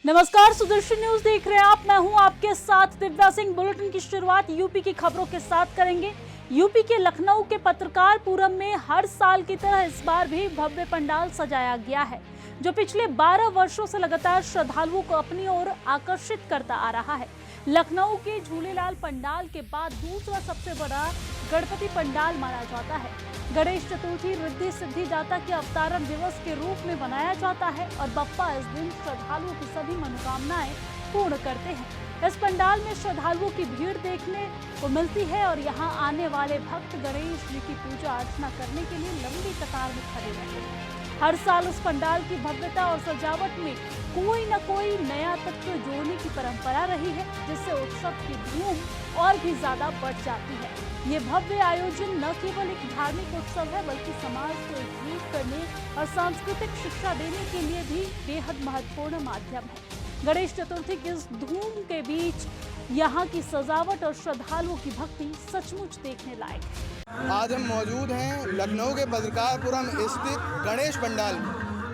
नमस्कार, सुदर्शन न्यूज देख रहे हैं आप। मैं हूं आपके साथ दिव्या सिंह। बुलेटिन की शुरुआत यूपी की खबरों के साथ करेंगे। यूपी के लखनऊ के पत्रकारपुरम में हर साल की तरह इस बार भी भव्य पंडाल सजाया गया है, जो पिछले 12 वर्षों से लगातार श्रद्धालुओं को अपनी ओर आकर्षित करता आ रहा है। लखनऊ के झूलेलाल पंडाल के बाद दूसरा सबसे बड़ा गणपति पंडाल माना जाता है। गणेश चतुर्थी रिद्धि सिद्धि दाता के अवतारण दिवस के रूप में मनाया जाता है और बप्पा इस दिन श्रद्धालुओं की सभी मनोकामनाएं पूर्ण करते हैं। इस पंडाल में श्रद्धालुओं की भीड़ देखने को मिलती है और यहाँ आने वाले भक्त गणेश जी की पूजा अर्चना करने के लिए लंबी कतार में खड़े रहते हैं। हर साल उस पंडाल की भव्यता और सजावट में कोई न कोई नया तत्व जोड़ने की परंपरा रही है, जिससे उत्सव की धूम और भी ज्यादा बढ़ जाती है। ये भव्य आयोजन न केवल एक धार्मिक उत्सव है, बल्कि समाज को एकजुट करने और सांस्कृतिक शिक्षा देने के लिए भी बेहद महत्वपूर्ण माध्यम है। गणेश चतुर्थी की इस धूम के बीच यहाँ की सजावट और श्रद्धालुओं की भक्ति सचमुच देखने लायक है। आज हम मौजूद हैं लखनऊ के पत्रकारपुरम स्थित गणेश पंडाल में।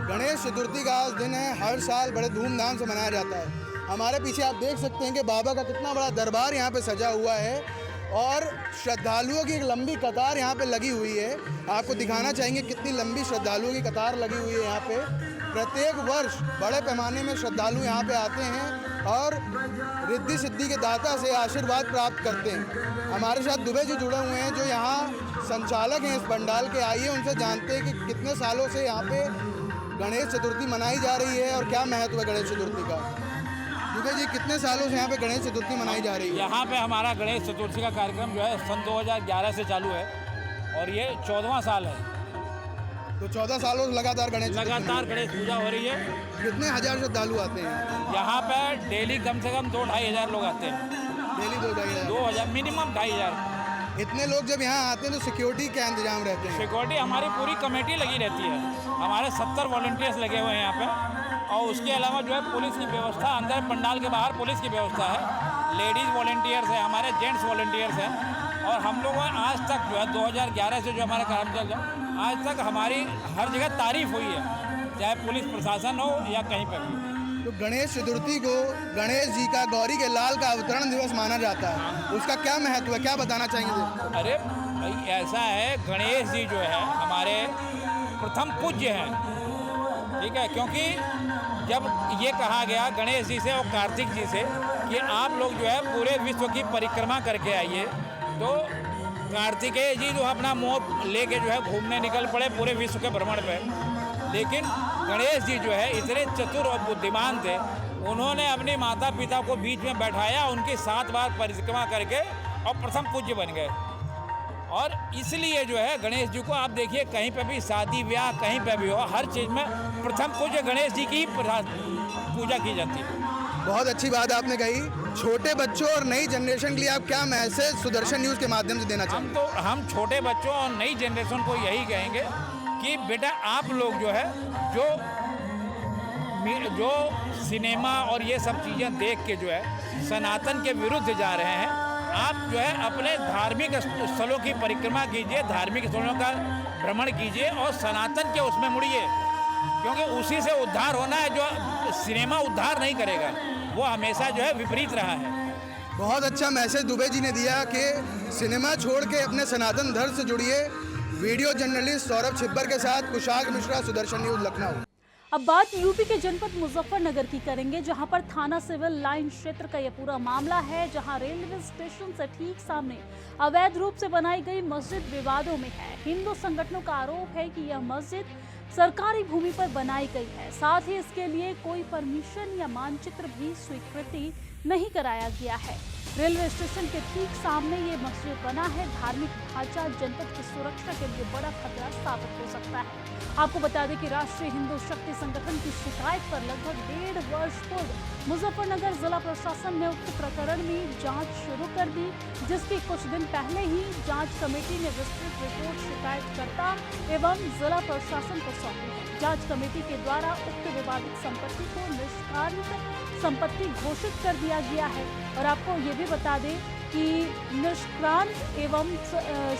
गणेश चतुर्थी का आज दिन है, हर साल बड़े धूमधाम से मनाया जाता है। हमारे पीछे आप देख सकते हैं कि बाबा का कितना बड़ा दरबार यहाँ पे सजा हुआ है और श्रद्धालुओं की एक लंबी कतार यहाँ पे लगी हुई है। आपको दिखाना चाहेंगे कितनी लंबी श्रद्धालुओं की कतार लगी हुई है यहाँ पे। प्रत्येक वर्ष बड़े पैमाने में श्रद्धालु यहाँ पे आते हैं और रिद्धि सिद्धि के दाता से आशीर्वाद प्राप्त करते हैं। हमारे साथ दुबे जी जुड़े हुए हैं, जो यहाँ संचालक हैं इस पंडाल के। आइए उनसे जानते हैं कि कितने सालों से यहाँ पे गणेश चतुर्थी मनाई जा रही है और क्या महत्व है गणेश चतुर्थी का। दुबे जी, कितने सालों से यहाँ पे गणेश चतुर्थी मनाई जा रही है? यहाँ पे हमारा गणेश चतुर्थी का कार्यक्रम जो है सन 2011 से चालू है और ये 14वां साल है। तो 14 सालों से लगातार गणेश पूजा हो रही है। कितने हजार श्रद्धालु आते हैं यहाँ पे? डेली कम से कम 2-2.5 हज़ार लोग आते हैं। Daily 2,000 minimum 2,500। इतने लोग जब यहाँ आते हैं तो सिक्योरिटी क्या इंतजाम रहते हैं? सिक्योरिटी हमारी पूरी कमेटी लगी रहती है। हमारे 70 वॉलंटियर्स लगे हुए हैं यहाँ पे और उसके अलावा जो है पुलिस की व्यवस्था, अंदर पंडाल के बाहर पुलिस की व्यवस्था है। लेडीज़ वॉलंटियर्स है, हमारे जेंट्स वॉलंटियर्स हैं और हम लोगों ने आज तक जो है 2011 से जो हमारा काम चल रहा है, आज तक हमारी हर जगह तारीफ हुई है, चाहे पुलिस प्रशासन हो या कहीं पर भी। तो गणेश चतुर्थी को गणेश जी का, गौरी के लाल का अवतरण दिवस माना जाता है। उसका क्या महत्व है, क्या बताना चाहेंगे? अरे भाई, ऐसा है, गणेश जी जो है हमारे प्रथम पूज्य हैं, ठीक है। क्योंकि जब ये कहा गया गणेश जी से और कार्तिक जी से कि आप लोग जो है पूरे विश्व की परिक्रमा करके आइए, तो कार्तिकेय जी जो अपना मोह लेके जो है घूमने निकल पड़े पूरे विश्व के भ्रमण पे। लेकिन गणेश जी जो है इतने चतुर और बुद्धिमान थे, उन्होंने अपने माता पिता को बीच में बैठाया, उनकी 7 बार परिक्रमा करके और प्रथम पूज्य बन गए। और इसलिए जो है गणेश जी को आप देखिए, कहीं पे भी शादी ब्याह कहीं पे भी हो, हर चीज़ में प्रथम पूज्य गणेश जी की पूजा की जाती है। बहुत अच्छी बात आपने कही। छोटे बच्चों और नई जनरेशन के लिए आप क्या मैसेज सुदर्शन न्यूज़ के माध्यम से देना चाहेंगे? हम छोटे बच्चों और नई जनरेशन को यही कहेंगे कि बेटा, आप लोग जो है जो सिनेमा और ये सब चीज़ें देख के जो है सनातन के विरुद्ध जा रहे हैं, आप जो है अपने धार्मिक स्थलों की परिक्रमा कीजिए, धार्मिक स्थलों का भ्रमण कीजिए और सनातन के उसमें मुड़िए, क्योंकि उसी से उद्धार होना है। जो सिनेमा उद्धार नहीं करेगा, वो हमेशा जो है विपरीत रहा है। बहुत अच्छा मैसेज दुबे जी ने दिया कि सिनेमा छोड़ के अपने सनातन धर्म से जुड़िए। वीडियो जर्नलिस्ट सौरभ छिब्बर के साथ कुशाग मिश्रा, सुदर्शन न्यूज़, लखनऊ। अब बात यूपी के जनपद मुजफ्फरनगर की करेंगे, जहां पर थाना सिविल लाइन क्षेत्र का यह पूरा मामला है, जहां रेलवे स्टेशन से ठीक सामने अवैध रूप से बनाई गई मस्जिद विवादों में है। हिंदू संगठनों का आरोप है कि यह मस्जिद सरकारी भूमि पर बनाई गई है, साथ ही इसके लिए कोई परमिशन या मानचित्र भी स्वीकृति नहीं कराया गया है। रेलवे स्टेशन के ठीक सामने ये मस्जिद बना है। धार्मिक ढांचा जनपद की सुरक्षा के लिए बड़ा खतरा साबित हो सकता है। आपको बता दें कि राष्ट्रीय हिंदू शक्ति संगठन की शिकायत पर लगभग 1.5 वर्ष पूर्व मुजफ्फरनगर जिला प्रशासन ने उक्त प्रकरण में जांच शुरू कर दी, जिसकी कुछ दिन पहले ही जांच कमेटी ने विस्तृत रिपोर्ट शिकायतकर्ता एवं जिला प्रशासन को सौंपी है। जांच कमेटी के द्वारा उक्त विवादित संपत्ति को निष्कासित संपत्ति घोषित कर दिया गया है। और आपको ये भी बता दें कि निष्क्रांत एवं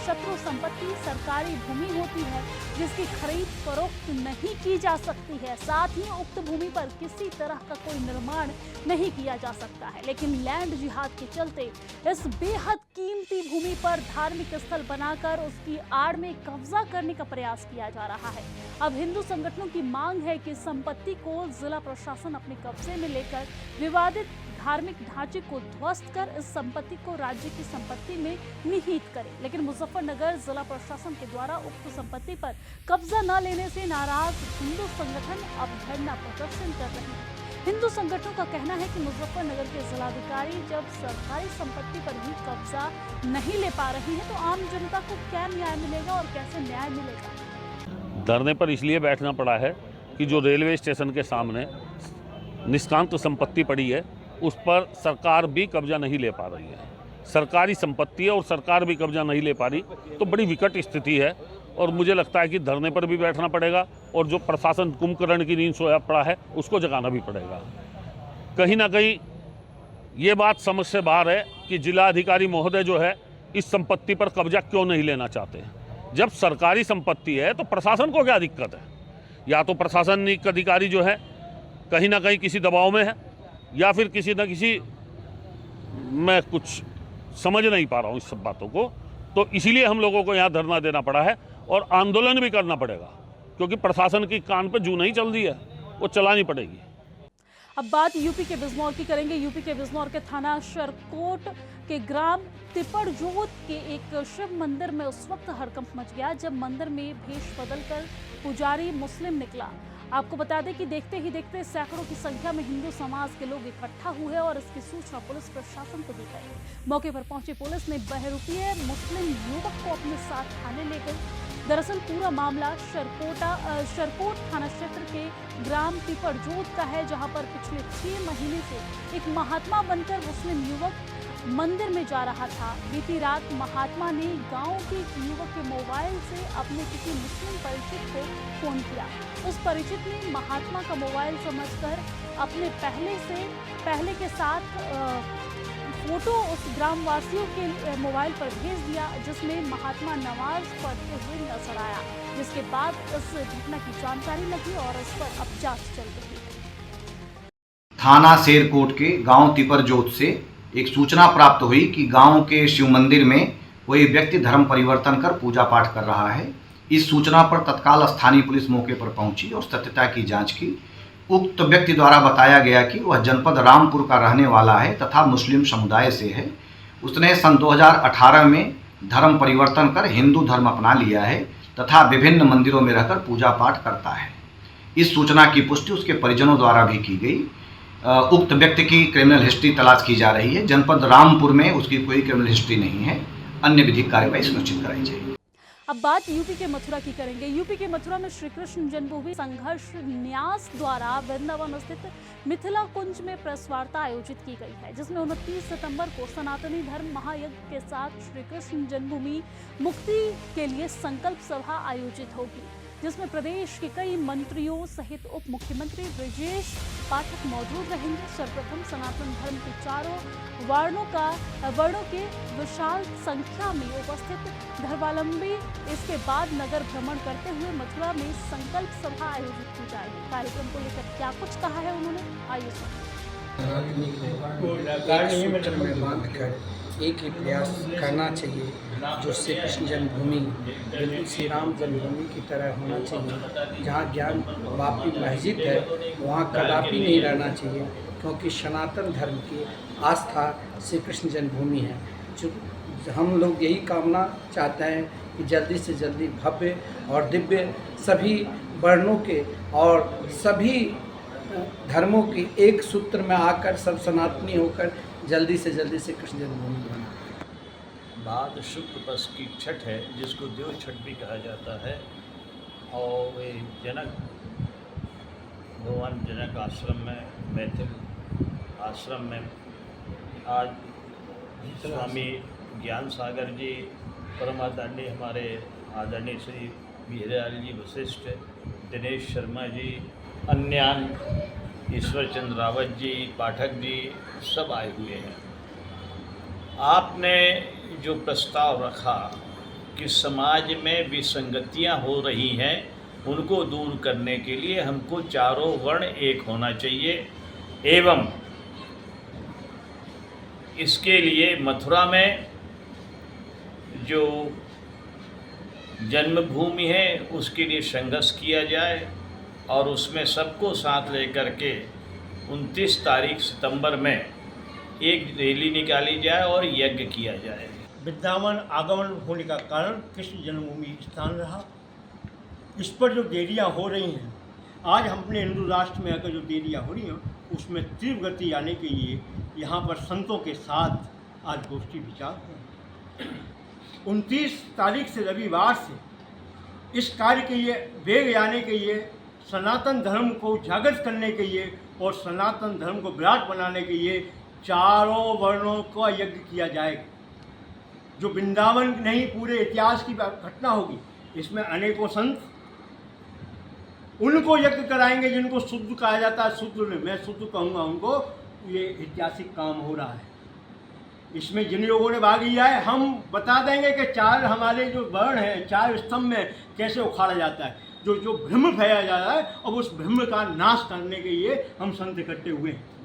शत्रु संपत्ति सरकारी भूमि होती है जिसकी खरीद फरोख्त नहीं की जा सकती है। साथ ही उक्त भूमि पर किसी तरह का कोई निर्माण नहीं किया जा सकता है। लेकिन लैंड जिहाद के चलते इस बेहद कीमती भूमि पर धार्मिक स्थल बनाकर उसकी आड़ में कब्जा करने का प्रयास किया जा रहा है। अब हिंदू संगठनों की मांग है कि संपत्ति को जिला प्रशासन अपने कब्जे में लेकर विवादित धार्मिक ढांचे को ध्वस्त कर इस संपत्ति को राज्य की संपत्ति में निहित करे। लेकिन मुजफ्फरनगर जिला प्रशासन के द्वारा उक्त संपत्ति पर कब्जा न लेने से नाराज हिंदू संगठन अब धरना प्रदर्शन कर रहे हैं। हिंदू संगठनों का कहना है कि मुजफ्फरनगर के जिलाधिकारी जब सरकारी संपत्ति पर भी कब्जा नहीं ले पा रही है तो आम जनता को क्या न्याय मिलेगा और कैसे न्याय मिलेगा। धरने पर इसलिए बैठना पड़ा है कि जो रेलवे स्टेशन के सामने निष्क्रांत संपत्ति पड़ी है उस पर सरकार भी कब्जा नहीं ले पा रही है। सरकारी संपत्ति है और सरकार भी कब्जा नहीं ले पा रही तो बड़ी विकट स्थिति है और मुझे लगता है कि धरने पर भी बैठना पड़ेगा और जो प्रशासन कुंभकर्ण की नींद सोया पड़ा है उसको जगाना भी पड़ेगा। कहीं ना कहीं ये बात समझ से बाहर है कि जिलाधिकारी महोदय जो है इस संपत्ति पर कब्जा क्यों नहीं लेना चाहते। जब सरकारी संपत्ति है तो प्रशासन को क्या दिक्कत है। या तो प्रशासनिक अधिकारी जो है कहीं ना कहीं किसी दबाव में है या फिर किसी न किसी, मैं कुछ समझ नहीं पा रहा हूँ इस सब बातों को। तो इसीलिए हम लोगों को यहाँ धरना देना पड़ा है और आंदोलन भी करना पड़ेगा क्योंकि प्रशासन की कान पे जू नहीं चल रही है, वो चलानी पड़ेगी। अब बात यूपी के बिजनौर की करेंगे। यूपी के बिजनौर के थाना शरकोट के ग्राम तिपड़जोत के एक शिव मंदिर में उस वक्त हड़कंप मच गया जब मंदिर में भेष बदलकर पुजारी मुस्लिम निकला। आपको बता दें कि देखते ही देखते सैकड़ों की संख्या में हिंदू समाज के लोग इकट्ठा हुए और इसकी सूचना पुलिस प्रशासन को दी गई। मौके पर पहुंची पुलिस ने बहरूपीय मुस्लिम युवक को अपने साथ थाने ले गई। दरअसल पूरा मामला शरकोट थाना क्षेत्र के ग्राम तिपड़जोत का है जहां पर पिछले 6 महीने से एक महात्मा बनकर मुस्लिम युवक मंदिर में जा रहा था। बीती रात महात्मा ने गांव के युवक के मोबाइल से अपने किसी मुस्लिम परिचित को फोन किया। उस परिचित ने महात्मा का मोबाइल समझकर अपने पहले के साथ फोटो उस ग्रामवासियों के मोबाइल पर भेज दिया जिसमें महात्मा नमाज पढ़ते हुए नजर आया। जिसके बाद इस घटना की जानकारी लगी और इस पर अब जांच चल रही है। थाना शेरकोट के गांव तिपड़जोत से एक सूचना प्राप्त हुई कि गांव के शिव मंदिर में कोई व्यक्ति धर्म परिवर्तन कर पूजा पाठ कर रहा है। इस सूचना पर तत्काल स्थानीय पुलिस मौके पर पहुंची और सत्यता की जांच की। उक्त व्यक्ति द्वारा बताया गया कि वह जनपद रामपुर का रहने वाला है तथा मुस्लिम समुदाय से है। उसने सन 2018 में धर्म परिवर्तन कर हिंदू धर्म अपना लिया है तथा विभिन्न मंदिरों में रहकर पूजा पाठ करता है। इस सूचना की पुष्टि उसके परिजनों द्वारा भी की गई। उक्त व्यक्ति की क्रिमिनल हिस्ट्री तलाश की जा रही है। जनपद रामपुर में उसकी कोई क्रिमिनल हिस्ट्री नहीं है। अन्य विधिक कार्रवाई सुनिश्चित कराई जाएगी। अब बात यूपी के मथुरा की करेंगे। यूपी के मथुरा में श्री कृष्ण जन्मभूमि संघर्ष न्यास द्वारा वृंदावन स्थित मिथिला कुंज में प्रेस वार्ता आयोजित की गई है जिसमें 29 सितंबर को सनातनी धर्म महायज्ञ के साथ श्री कृष्ण जन्मभूमि मुक्ति के लिए संकल्प सभा आयोजित होगी जिसमें प्रदेश के कई मंत्रियों सहित उप मुख्यमंत्री ब्रजेश पाठक मौजूद रहेंगे। सर्वप्रथम सनातन धर्म के चारों वर्णों के विशाल संख्या में उपस्थित धर्मावलंबी इसके बाद नगर भ्रमण करते हुए मथुरा में संकल्प सभा आयोजित की जाएगी। कार्यक्रम को लेकर क्या कुछ कहा है उन्होंने, आइए सुनिए। एक ही प्रयास करना चाहिए जो श्री कृष्ण जन्मभूमि बिल्कुल श्री राम जन्मभूमि की तरह होना चाहिए। जहाँ ज्ञान वापी मस्जिद है वहाँ कदापि नहीं रहना चाहिए क्योंकि सनातन धर्म की आस्था श्री कृष्ण जन्मभूमि है। जो हम लोग यही कामना चाहते हैं कि जल्दी से जल्दी भव्य और दिव्य सभी वर्णों के और सभी धर्मों की एक सूत्र में आकर सब सनातनी होकर जल्दी से जल्दी से कृष्ण जन्मभूमि बना। बाद शुक्ल पक्ष की छठ है जिसको देव छठ भी कहा जाता है और वे जनक भगवान जनक आश्रम में मैथिल आश्रम में आज स्वामी ज्ञान सागर जी परम आदरणीय हमारे आदरणीय श्री वीरलाल जी वशिष्ठ, दिनेश शर्मा जी, अन्य ईश्वर चंद्र रावत जी, पाठक जी सब आए हुए हैं। आपने जो प्रस्ताव रखा कि समाज में विसंगतियां हो रही हैं, उनको दूर करने के लिए हमको चारों वर्ण एक होना चाहिए एवं इसके लिए मथुरा में जो जन्मभूमि है उसके लिए संघर्ष किया जाए और उसमें सबको साथ लेकर के 29 तारीख सितंबर में एक रैली निकाली जाए और यज्ञ किया जाए। वृंदावन आगमन होने का कारण कृष्ण जन्मभूमि स्थान रहा। इस पर जो देरियाँ हो रही हैं, आज हम अपने हिंदू राष्ट्र में अगर जो देरियाँ हो रही हैं उसमें तीव्र गति आने के लिए यहाँ पर संतों के साथ आज गोष्ठी विचार है। 29 तारीख से रविवार से इस कार्य के लिए वेग आने के लिए, सनातन धर्म को जागृत करने के लिए और सनातन धर्म को विराट बनाने के लिए चारों वर्णों का यज्ञ किया जाएगा। जो वृंदावन नहीं पूरे इतिहास की घटना होगी, इसमें अनेकों संत उनको यज्ञ कराएंगे जिनको शुद्ध कहा जाता है। शुद्ध मैं शुद्ध कहूँगा उनको, ये ऐतिहासिक काम हो रहा है। इसमें जिन लोगों ने भाग लिया है, हम बता देंगे कि चार हमारे जो वर्ण हैं, चार स्तंभ में कैसे उखाड़ा जाता है। जो भ्रम फैलाया जा रहा है, अब उस भ्रम का नाश करने के लिए हम संत इकट्ठे हुए हैं।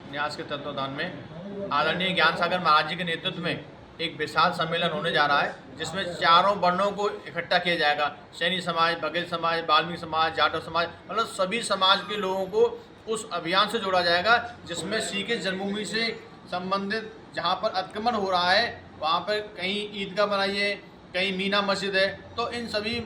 न्यास के तत्वावधान में आदरणीय ज्ञान सागर महाराज जी के नेतृत्व में एक विशाल सम्मेलन होने जा रहा है, जिसमें चारों वर्णों को इकट्ठा किया जाएगा। सैनी समाज, बघेल समाज, वाल्मीकि समाज, जाटव समाज, मतलब सभी समाज के लोगों को उस अभियान से जोड़ा जाएगा, जिसमें श्री कृष्ण जन्मभूमि से संबंधित जहाँ पर अतिक्रमण हो रहा है वहाँ पर कहीं ईदगाह बनाई है, कहीं मीना मस्जिद है, तो इन सभी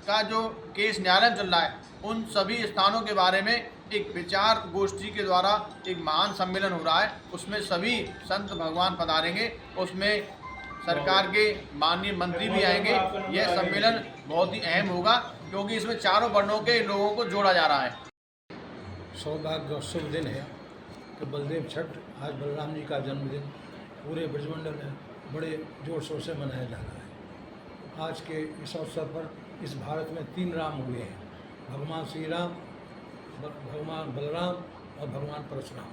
का जो केस न्यायालय में चल रहा है, उन सभी स्थानों के बारे में एक विचार गोष्ठी के द्वारा एक महान सम्मेलन हो रहा है। उसमें सभी संत भगवान पधारेंगे, उसमें सरकार के माननीय मंत्री भी आएंगे। यह सम्मेलन बहुत ही अहम होगा क्योंकि इसमें चारों वर्णों के लोगों को जोड़ा जा रहा है। सौभाग्य और शुभ दिन है कि बलदेव छठ, आज बलराम जी का जन्मदिन पूरे ब्रजमंडल में बड़े जोर शोर से मनाया जा रहा है। आज के इस अवसर पर इस भारत में 3 राम हुए हैं, भगवान श्री राम, भगवान बलराम और भगवान परशुराम।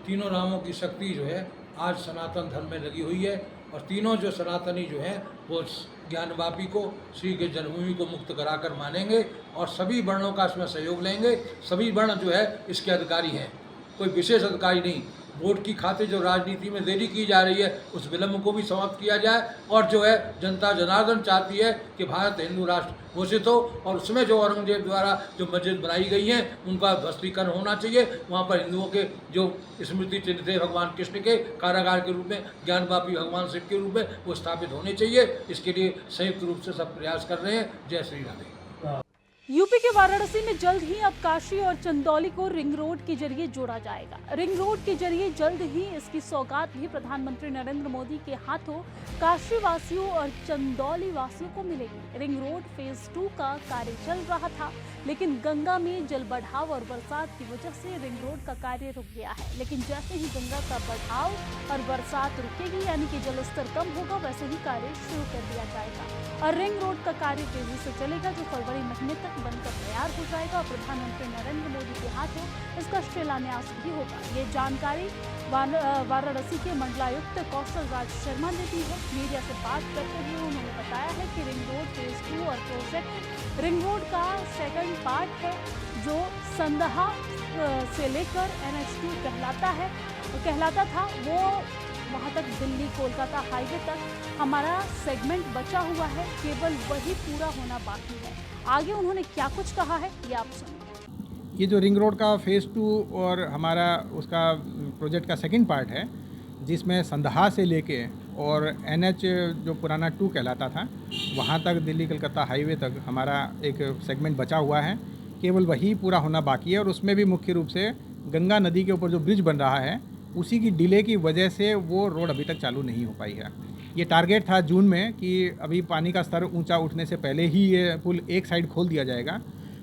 तीनों रामों की शक्ति जो है आज सनातन धर्म में लगी हुई है और तीनों जो सनातनी जो हैं वो ज्ञानवापी को, श्री के जन्मभूमि को मुक्त कराकर मानेंगे और सभी वर्णों का इसमें सहयोग लेंगे। सभी वर्ण जो है इसके अधिकारी हैं, कोई विशेष अधिकारी नहीं। वोट की खातिर जो राजनीति में देरी की जा रही है उस विलम्ब को भी समाप्त किया जाए और जो है जनता जनार्दन चाहती है कि भारत हिंदू राष्ट्र घोषित हो और उसमें जो औरंगजेब द्वारा जो मस्जिद बनाई गई हैं उनका ध्वस्तीकरण होना चाहिए। वहाँ पर हिंदुओं के जो स्मृति चिन्ह थे भगवान कृष्ण के कारागार के रूप में, ज्ञानवापी भगवान शिव के रूप में, वो स्थापित होने चाहिए। इसके लिए संयुक्त रूप से सब प्रयास कर रहे हैं। जय श्री राधे। यूपी के वाराणसी में जल्द ही अब काशी और चंदौली को रिंग रोड के जरिए जोड़ा जाएगा। रिंग रोड के जरिए जल्द ही इसकी सौगात भी प्रधानमंत्री नरेंद्र मोदी के हाथों काशी वासियों और चंदौली वासियों को मिलेगी। रिंग रोड फेज 2 का कार्य चल रहा था, लेकिन गंगा में जल बढ़ाव और बरसात की वजह से रिंग रोड का कार्य रुक गया है। लेकिन जैसे ही गंगा का बढ़ाव और बरसात रुकेगी, यानी कि जलस्तर कम होगा, वैसे ही कार्य शुरू कर दिया जाएगा और रिंग रोड का कार्य तेजी से चलेगा, जो फरवरी महीने तक बनकर तैयार हो जाएगा और प्रधानमंत्री नरेंद्र मोदी के हाथों इसका शिलान्यास भी होगा। ये जानकारी वाराणसी के मंडलायुक्त कौशल राज शर्मा ने दी है। मीडिया से बात करते हुए उन्होंने बताया है कि रिंग रोड फेज 2 और प्रोजेक्ट रिंग रोड का सेकंड पार्ट है, जो संदहा से लेकर NH2 कहलाता था, वो वहाँ तक दिल्ली कोलकाता हाईवे तक हमारा सेगमेंट बचा हुआ है, केवल वही पूरा होना बाकी है। आगे उन्होंने क्या कुछ कहा है ये आप सुनिए। ये जो रिंग रोड का फेज़ 2 और हमारा उसका प्रोजेक्ट का सेकंड पार्ट है, जिसमें संदहा से लेके और NH जो पुराना 2 कहलाता था वहाँ तक दिल्ली कलकत्ता हाईवे तक हमारा एक सेगमेंट बचा हुआ है, केवल वही पूरा होना बाकी है। और उसमें भी मुख्य रूप से गंगा नदी के ऊपर जो ब्रिज बन रहा है उसी की डिले की वजह से वो रोड अभी तक चालू नहीं हो पाई है। ये टारगेट था जून में कि अभी पानी का स्तर ऊंचा उठने से पहले ही ये पुल एक साइड खोल दिया जाएगा,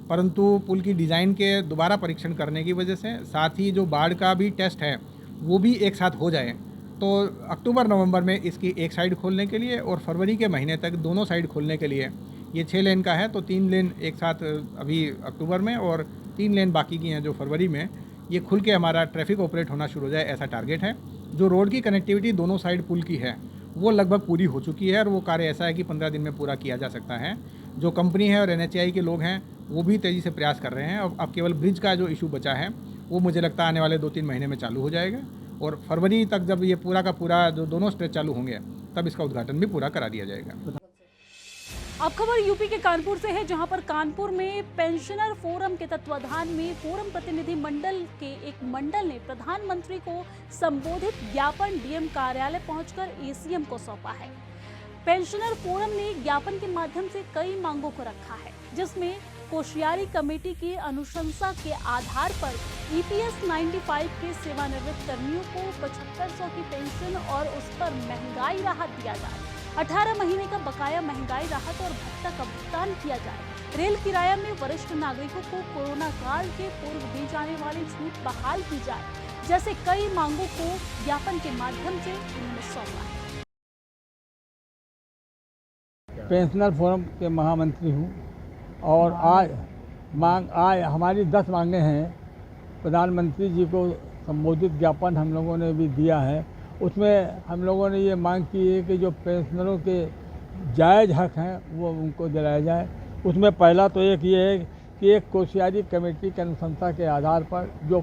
परंतु पुल की डिज़ाइन के दोबारा परीक्षण करने की वजह से, साथ ही जो बाढ़ का भी टेस्ट है वो भी एक साथ हो जाए, तो अक्टूबर नवंबर में इसकी एक साइड खोलने के लिए और फरवरी के महीने तक दोनों साइड खोलने के लिए, ये 6 लेन का है तो 3 लेन एक साथ अभी अक्टूबर में और 3 लेन बाकी की हैं जो फरवरी में, ये खुल के हमारा ट्रैफिक ऑपरेट होना शुरू हो जाए, ऐसा टारगेट है। जो रोड की कनेक्टिविटी दोनों साइड पुल की है वो लगभग पूरी हो चुकी है और वो कार्य ऐसा है कि 15 दिन में पूरा किया जा सकता है। जो कंपनी है और NHAI के लोग हैं वो भी तेज़ी से प्रयास कर रहे हैं। अब केवल ब्रिज का जो इशू बचा है वो मुझे लगता है आने वाले 2-3 महीने में चालू हो जाएगा और फरवरी तक जब ये पूरा का पूरा जो दोनों स्ट्रेच चालू होंगे तब इसका उद्घाटन भी पूरा करा दिया जाएगा। अब खबर यूपी के कानपुर से है, जहां पर कानपुर में पेंशनर फोरम के तत्वाधान में फोरम प्रतिनिधि मंडल के एक मंडल ने प्रधानमंत्री को संबोधित ज्ञापन डीएम कार्यालय पहुंचकर ACM को सौंपा है। पेंशनर फोरम ने ज्ञापन के माध्यम से कई मांगों को रखा है, जिसमें कोश्यारी कमेटी की अनुशंसा के आधार पर EPS 95 के सेवानिवृत्त कर्मियों को 7500 की पेंशन और उस पर महंगाई राहत दिया जाए, 18 महीने का बकाया महंगाई राहत और भत्ता का भुगतान किया जाए, रेल किराया में वरिष्ठ नागरिकों को कोरोना काल के पूर्व दी जाने वाली छूट बहाल की जाए, जैसे कई मांगों को ज्ञापन के माध्यम से उन्होंने सौंपा है। पेंशनर फोरम के महामंत्री हूँ और आज हमारी 10 मांगें हैं। प्रधानमंत्री जी को संबोधित ज्ञापन हम लोगों ने भी दिया है। उसमें हम लोगों ने ये मांग की है कि जो पेंशनरों के जायज़ हक हैं वो उनको दिलाया जाए। उसमें पहला तो एक ये है कि एक कोश्यारी कमेटी की अनुशंसा के आधार पर जो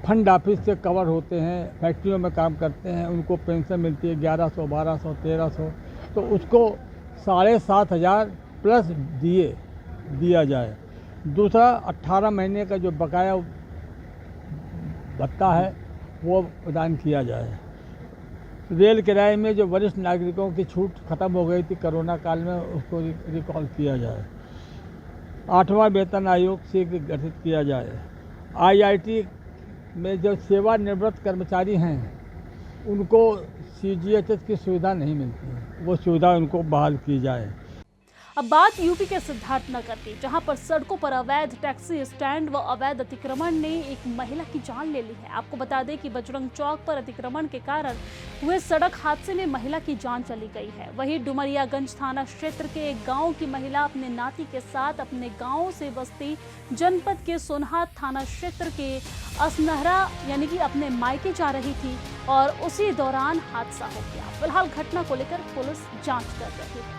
फंड ऑफिस से कवर होते हैं, फैक्ट्रियों में काम करते हैं, उनको पेंशन मिलती है 1100, 1200, 1300, तो उसको 7500 प्लस दिया जाए। दूसरा 18 महीने का जो बकाया भत्ता है वो प्रदान किया जाए। रेल किराए में जो वरिष्ठ नागरिकों की छूट खत्म हो गई थी कोरोना काल में, उसको रिकॉल किया जाए। 8वां वेतन आयोग शीघ्र गठित किया जाए। IIT में जो सेवानिवृत्त कर्मचारी हैं उनको CGHS की सुविधा नहीं मिलती है, वो सुविधा उनको बहाल की जाए। अब बात यूपी के सिद्धार्थनगर की, जहां पर सड़कों पर अवैध टैक्सी स्टैंड व अवैध अतिक्रमण ने एक महिला की जान ले ली है। आपको बता दें कि बजरंग चौक पर अतिक्रमण के कारण हुए सड़क हादसे में महिला की जान चली गई है। वहीं डुमरियागंज थाना क्षेत्र के एक गांव की महिला अपने नाती के साथ अपने गांव से बस्ती जनपद के सोनहात थाना क्षेत्र के असनहरा यानी कि अपने मायके जा रही थी और उसी दौरान हादसा हो गया। फिलहाल घटना को लेकर पुलिस जाँच कर रही है।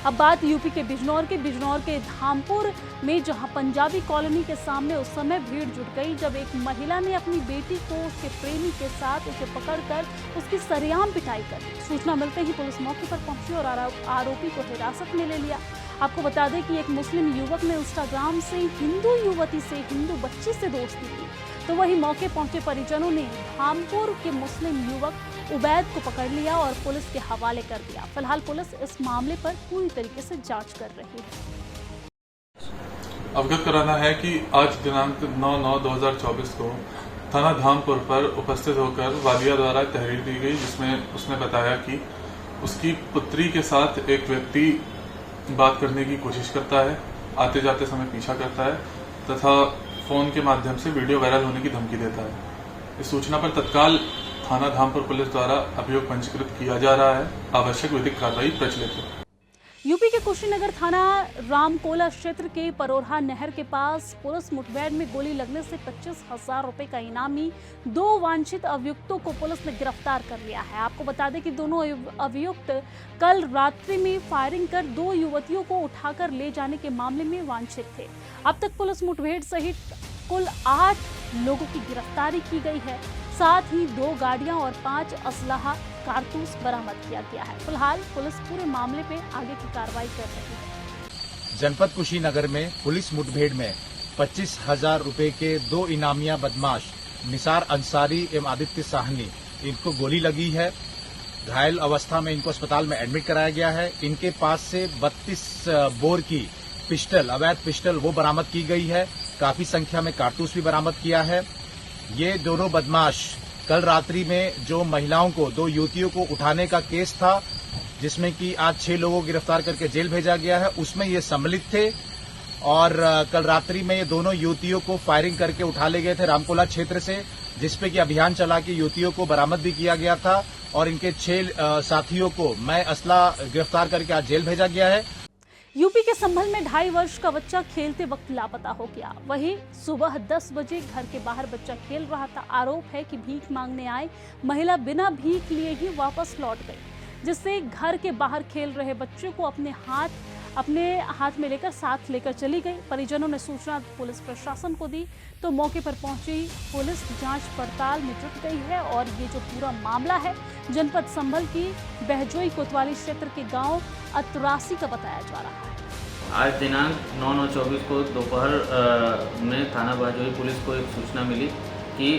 अब बात यूपी के बिजनौर के धामपुर में, जहां पंजाबी कॉलोनी के सामने उस समय भीड़ जुट गई जब एक महिला ने अपनी बेटी को उसके प्रेमी के साथ उसे पकड़कर उसकी सरेआम पिटाई कर दी। सूचना मिलते ही पुलिस मौके पर पहुंची और आरोपी को हिरासत में ले लिया। आपको बता दें कि एक मुस्लिम युवक ने इंस्टाग्राम से हिंदू युवती से हिंदू बच्ची से दोस्ती की, तो वही मौके पहुंचे परिजनों ने धामपुर के मुस्लिम युवक उबैद को पकड़ लिया और पुलिस के हवाले कर दिया। फिलहाल पुलिस इस मामले पर पूरी तरीके से जांच कर रही है। अवगत कराना है कि आज दिनांक 9/9/2024 को थाना धामपुर पर उपस्थित होकर वालिया द्वारा तहरीर दी गई, जिसमें उसने बताया कि उसकी पुत्री के साथ एक व्यक्ति बात करने की कोशिश करता है, आते जाते समय पीछा करता है तथा फोन के माध्यम से वीडियो वायरल होने की धमकी देता है। इस सूचना पर तत्काल थाना धामपुर पुलिस द्वारा अभियोग पंजीकृत किया जा रहा है। आवश्यक विधिक कार्रवाई प्रचलित है। यूपी के कुशीनगर थाना रामकोला क्षेत्र के परोरहा नहर के पास पुलिस मुठभेड़ में गोली लगने से 25,000 रुपए का इनामी 2 वांछित अभियुक्तों को पुलिस ने गिरफ्तार कर लिया है। आपको बता दें कि दोनों अभियुक्त कल रात्रि में फायरिंग कर 2 युवतियों को उठाकर ले जाने के मामले में वांछित थे। अब तक पुलिस मुठभेड़ सहित कुल 8 लोगों की गिरफ्तारी की गई है। साथ ही 2 गाड़ियां और 5 असलहा कारतूस बरामद किया गया है। फिलहाल पुलिस पूरे मामले पे आगे की कार्रवाई कर रही है। जनपद कुशीनगर में पुलिस मुठभेड़ में 25,000 रुपए के 2 इनामिया बदमाश निसार अंसारी एवं आदित्य साहनी, इनको गोली लगी है। घायल अवस्था में इनको अस्पताल में एडमिट कराया गया है। इनके पास से 32 बोर की पिस्टल, अवैध पिस्टल वो बरामद की गई है। काफी संख्या में कारतूस भी बरामद किया है। ये दोनों बदमाश कल रात्रि में जो महिलाओं को, 2 युवतियों को उठाने का केस था, जिसमें कि आज 6 लोगों को गिरफ्तार करके जेल भेजा गया है, उसमें ये सम्मिलित थे। और कल रात्रि में ये दोनों युवतियों को फायरिंग करके उठा ले गए थे रामकोला क्षेत्र से, जिसपे कि अभियान चला के युवतियों को बरामद भी किया गया था और इनके 6 साथियों को मैं असला गिरफ्तार करके आज जेल भेजा गया है। यूपी के संभल में 2.5 वर्ष का बच्चा खेलते वक्त लापता हो गया। वहीं सुबह 10 बजे घर के बाहर बच्चा खेल रहा था। आरोप है कि भीख मांगने आए महिला बिना भीख लिए ही वापस लौट गई, जिससे घर के बाहर खेल रहे बच्चे को अपने हाथ में लेकर साथ लेकर चली गई। परिजनों ने सूचना पुलिस प्रशासन को दी तो मौके पर पहुंची पुलिस जांच पड़ताल में जुट गई है। और ये जो पूरा मामला है जनपद संभल की बहजोई कोतवाली क्षेत्र के गांव अतरासी का बताया जा रहा है। आज दिनांक 9/9/24 को दोपहर में थाना बहजोई पुलिस को एक सूचना मिली कि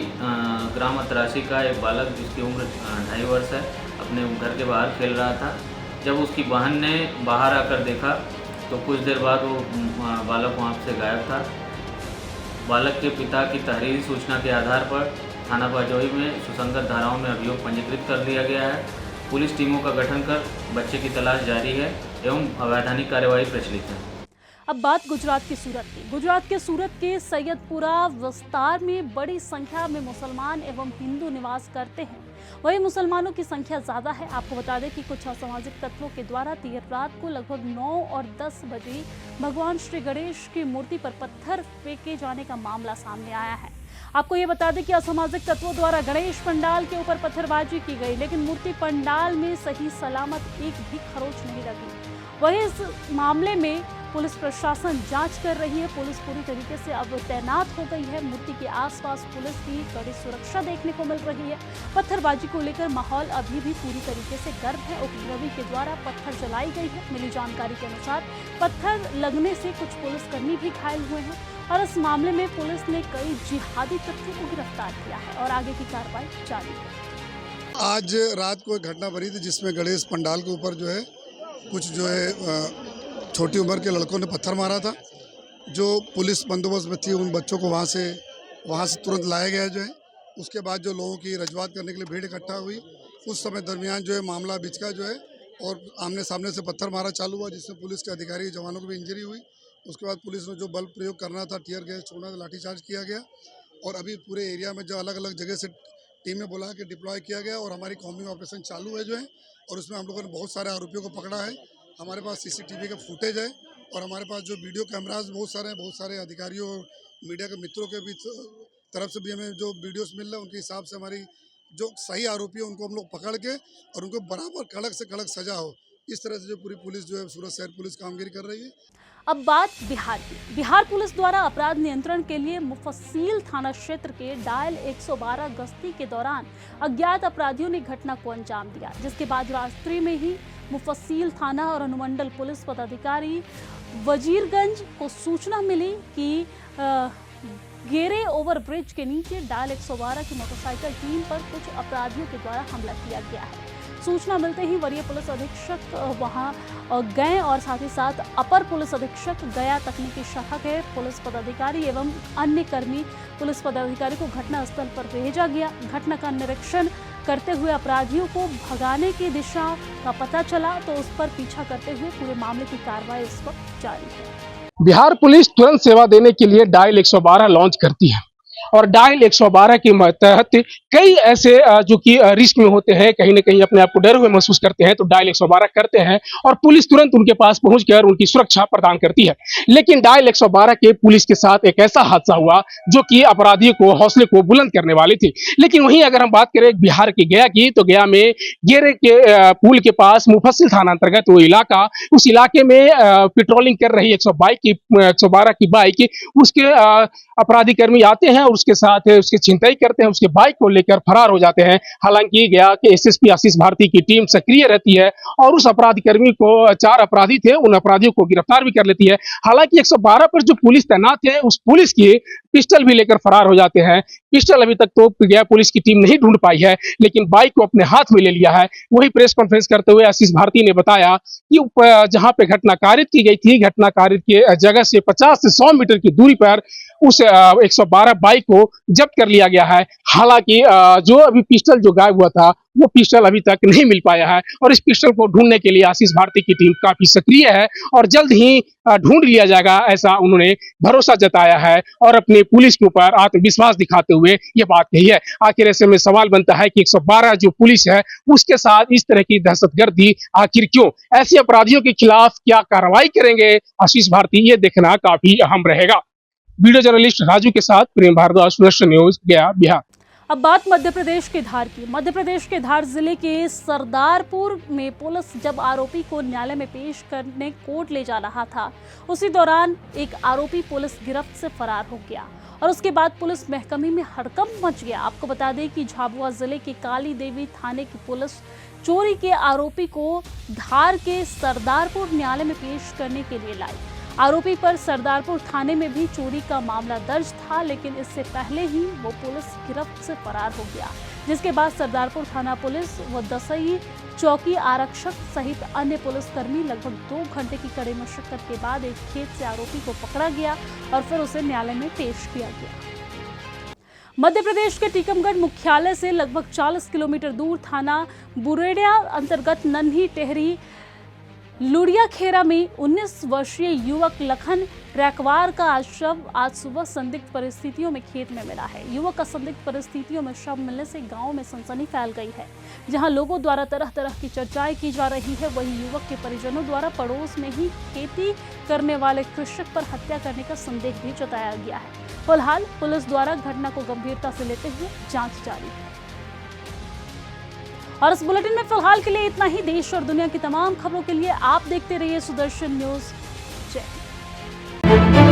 ग्राम अतरासी का एक बालक जिसकी उम्र 2.5 वर्ष है अपने घर के बाहर खेल रहा था। जब उसकी बहन ने बाहर आकर देखा तो कुछ देर बाद वो बालक वहाँ से गायब था। बालक के पिता की तहरीरी सूचना के आधार पर थाना बहजोई में सुसंगत धाराओं में अभियोग पंजीकृत कर दिया गया है। पुलिस टीमों का गठन कर बच्चे की तलाश जारी है एवं अवैधानिक कार्यवाही प्रचलित है। अब बात गुजरात की सूरत की। गुजरात के सूरत के सैयदपुरा विस्तार में बड़ी संख्या में मुसलमान एवं हिंदू निवास करते हैं। वहीं मुसलमानों की संख्या ज्यादा है। आपको बता दें कि कुछ असामाजिक तत्वों के द्वारा देर रात को लगभग 9 और 10 बजे भगवान श्री गणेश की मूर्ति पर पत्थर फेंके जाने का मामला सामने आया है। आपको ये बता दें कि असामाजिक तत्वों द्वारा गणेश पंडाल के ऊपर पत्थरबाजी की गई, लेकिन मूर्ति पंडाल में सही सलामत एक भी खरोच नहीं लगी। वहीं इस मामले में पुलिस प्रशासन जांच कर रही है। पुलिस पूरी तरीके से अब तैनात हो गई है। मूर्ति के आसपास पुलिस की कड़ी सुरक्षा देखने को मिल रही है। पत्थरबाजी को लेकर माहौल अभी भी पूरी तरीके से गर्म है। उपद्रवी के द्वारा पत्थर जलाई गई है। मिली जानकारी के अनुसार पत्थर लगने से कुछ पुलिसकर्मी भी घायल हुए हैं और इस मामले में पुलिस ने कई जिहादी तत्वों को गिरफ्तार किया है और आगे की कार्रवाई जारी है। आज रात को एक घटना बनी थी जिसमें गणेश पंडाल के ऊपर जो है कुछ जो है छोटी उम्र के लड़कों ने पत्थर मारा था। जो पुलिस बंदोबस्त में थी उन बच्चों को वहाँ से तुरंत लाया गया जो है। उसके बाद जो लोगों की रजवात करने के लिए भीड़ इकट्ठा हुई, उस समय दरमियान जो है मामला बिचका जो है और आमने सामने से पत्थर मारा चालू हुआ, जिसमें पुलिस के अधिकारी जवानों को भी इंजरी हुई। उसके बाद पुलिस ने जो बल प्रयोग करना था, टीयर गैस छोड़ना था, लाठीचार्ज किया गया और अभी पूरे एरिया में जो अलग अलग जगह से टीमें बुला के डिप्लॉय किया गया और हमारी कॉम्बिंग ऑपरेशन चालू है जो है। और उसमें हम लोगों ने बहुत सारे आरोपियों को पकड़ा है। हमारे पास CCTV का फुटेज है और हमारे पास जो वीडियो कैमराज बहुत सारे हैं। बहुत सारे अधिकारियों और मीडिया के मित्रों के भी तरफ से भी हमें जो वीडियोस मिल रहे हैं उनके हिसाब से हमारी जो सही आरोपी है उनको हम लोग पकड़ के और उनको बराबर कड़क से कड़क सजा हो, इस तरह से जो पूरी पुलिस जो है सूरत शहर पुलिस कामगिरी कर रही है। अब बात बिहार की। बिहार पुलिस द्वारा अपराध नियंत्रण के लिए मुफस्सिल थाना क्षेत्र के डायल 112 गश्ती के दौरान अज्ञात अपराधियों ने घटना को अंजाम दिया, जिसके बाद रात्रि में ही मुफस्सिल थाना और अनुमंडल पुलिस पदाधिकारी वजीरगंज को सूचना मिली कि गेरे ओवर ब्रिज के नीचे डायल 112 की मोटरसाइकिल टीम पर कुछ अपराधियों के द्वारा हमला किया गया है। सूचना मिलते ही वरीय पुलिस अधीक्षक वहां गए और साथ ही साथ अपर पुलिस अधीक्षक गया तकनीकी शाखा के पुलिस पदाधिकारी एवं अन्य कर्मी पुलिस पदाधिकारी को घटनास्थल पर भेजा गया। घटना का निरीक्षण करते हुए अपराधियों को भगाने की दिशा का पता चला तो उस पर पीछा करते हुए पूरे मामले की कार्रवाई इस वक्त जारी है। बिहार पुलिस तुरंत सेवा देने के लिए डायल 112 लॉन्च करती है और डायल 112 के तहत कई ऐसे जो कि रिस्क में होते हैं, कहीं ना कहीं अपने आप को डरे हुए महसूस करते हैं, तो डायल 112 करते हैं और पुलिस तुरंत उनके पास पहुंचकर उनकी सुरक्षा प्रदान करती है। लेकिन डायल 112 के पुलिस के साथ एक ऐसा हादसा हुआ जो कि अपराधियों को हौसले को बुलंद करने वाली थी। लेकिन वहीं अगर हम बात करें बिहार के गया की, तो गया में गेरे के पुल के पास मुफस्सिल थाना अंतर्गत वो इलाका, उस इलाके में पेट्रोलिंग कर रही 112 की बाइक, उसके अपराधी कर्मी आते हैं और उसके साथ उसकी छिनताई करते हैं, उसके बाइक को लेकर फरार हो जाते हैं। हालांकि गया के SSP आशीष भारती की टीम सक्रिय रहती है और उस अपराधी कर्मी को 4 अपराधी थे, उन अपराधियों को गिरफ्तार भी कर लेती है। हालांकि 112 पर जो पुलिस तैनात है उस पुलिस की पिस्टल भी लेकर फरार हो जाते हैं। पिस्टल अभी तक तो गया पुलिस की टीम नहीं ढूंढ पाई है, लेकिन बाइक को अपने हाथ में ले लिया है। वही प्रेस कॉन्फ्रेंस करते हुए आशीष भारती ने बताया कि जहां पे घटना कारित की गई थी, घटना कारित की जगह से 50 से 100 मीटर की दूरी पर उस 112 बाइक को जब्त कर लिया गया है। हालांकि जो अभी पिस्टल जो गायब हुआ था वो पिस्टल अभी तक नहीं मिल पाया है और इस पिस्टल को ढूंढने के लिए आशीष भारती की टीम काफी सक्रिय है और जल्द ही ढूंढ लिया जाएगा, ऐसा उन्होंने भरोसा जताया है और अपने पुलिस के ऊपर आत्मविश्वास दिखाते हुए ये बात कही है। आखिर ऐसे में सवाल बनता है कि 112 जो पुलिस है उसके साथ इस तरह की दहशतगर्दी आखिर क्यों? ऐसे अपराधियों के खिलाफ क्या कार्रवाई करेंगे आशीष भारती, ये देखना काफी अहम रहेगा। वीडियो जर्नलिस्ट राजू के साथ प्रेम भारद्वाज, नेशनल न्यूज, गया, बिहार। अब बात मध्य प्रदेश के धार की। मध्य प्रदेश के धार जिले के सरदारपुर में पुलिस जब आरोपी को न्यायालय में पेश करने कोर्ट ले जा रहा था, उसी दौरान एक आरोपी पुलिस गिरफ्त से फरार हो गया और उसके बाद पुलिस महकमे में हड़कंप मच गया। आपको बता दें कि झाबुआ जिले के काली देवी थाने की पुलिस चोरी के आरोपी को धार के सरदारपुर न्यायालय में पेश करने के लिए लाई। आरोपी पर सरदारपुर थाने में भी चोरी का मामला दर्ज था, लेकिन इससे पहले ही वो पुलिस गिरफ्त से फरार हो गया, जिसके बाद सरदारपुर थाना पुलिस व दसई चौकी आरक्षक सहित अन्य पुलिसकर्मी लगभग 2 घंटे की कड़ी मशक्कत के बाद एक खेत से आरोपी को पकड़ा गया और फिर उसे न्यायालय में पेश किया गया। मध्य प्रदेश के टीकमगढ़ मुख्यालय से लगभग 40 किलोमीटर दूर थाना बुरेडिया अंतर्गत नन्ही टेहरी लुड़िया खेरा में 19 वर्षीय युवक लखन रैकवार का शव आज सुबह संदिग्ध परिस्थितियों में खेत में मिला है। युवक का संदिग्ध परिस्थितियों में शव मिलने से गांव में सनसनी फैल गई है, जहां लोगों द्वारा तरह तरह की चर्चाएं की जा रही है। वहीं युवक के परिजनों द्वारा पड़ोस में ही खेती करने वाले कृषक पर हत्या करने का संदेह भी जताया गया है। फिलहाल पुलिस द्वारा घटना को गंभीरता से लेते हुए जाँच जारी है। और इस बुलेटिन में फिलहाल के लिए इतना ही। देश और दुनिया की तमाम खबरों के लिए आप देखते रहिए सुदर्शन न्यूज। जय हिंद।